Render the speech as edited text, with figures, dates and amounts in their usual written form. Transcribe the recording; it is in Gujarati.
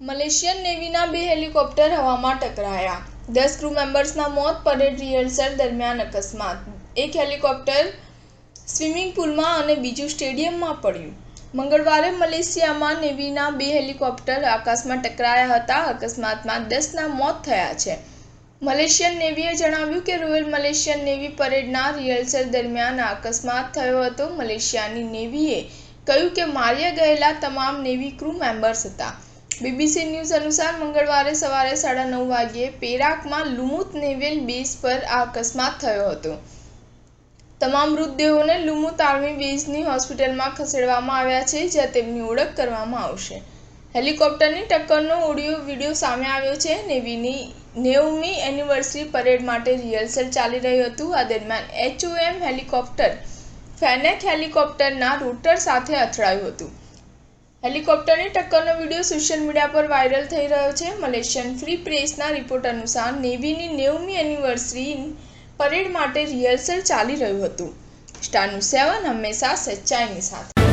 મલેશિયન નેવીના 2 હેલિકોપ્ટર હવામાં ટકરાયા, 10 ક્રૂ મેમ્બર્સના મોત, પરેડ રિહર્સલ દરમિયાન અકસ્માત. એક હેલિકોપ્ટર સ્વિમિંગ પુલમાં અને બીજું સ્ટેડિયમમાં પડ્યું. મંગળવારે મલેશિયામાં નેવીના 2 હેલિકોપ્ટર આકાશમાં ટકરાયા હતા. અકસ્માતમાં 10ના મોત થયા છે. મલેશિયન નેવીએ જણાવ્યું કે રોયલ મલેશિયન નેવી પરેડના રિહર્સલ દરમિયાન આ અકસ્માત થયો હતો. મલેશિયાની નેવીએ કહ્યું કે માર્યા ગયેલા તમામ નેવી ક્રૂ મેમ્બર્સ હતા. બીબીસી ન્યૂઝ અનુસાર મંગળવારે સવારે 9:30 વાગ્યે પેરાકમાં લુમુત નેવલ બેઝ પર આ અકસ્માત થયો હતો. તમામ મૃતદેહોને લુમુત આર્મી બેઝની હોસ્પિટલમાં ખસેડવામાં આવ્યા છે, જ્યાં તેમની ઓળખ કરવામાં આવશે. હેલિકોપ્ટરની ટક્કરનો ઓડિયો-વિડિયો સામે આવ્યો છે. નેવીની 90મી એનિવર્સરી પરેડ માટે રિહર્સલ ચાલી રહ્યું હતું. આ દરમિયાન HOM હેલિકોપ્ટર ફેનેક હેલિકોપ્ટરના રોટર સાથે અથડાયું હતું. હેલિકોપ્ટરની ટક્કરનો વિડીયો સોશિયલ મીડિયા પર વાયરલ થઈ રહ્યો છે. મલેશિયન ફ્રી પ્રેસના રિપોર્ટ અનુસાર નેવીની 90મી એનિવર્સરી પરેડ માટે રિહર્સલ ચાલી રહ્યું હતું. સ્ટાર ન્યૂઝ 7 હંમેશા સચ્ચાઈની સાથે.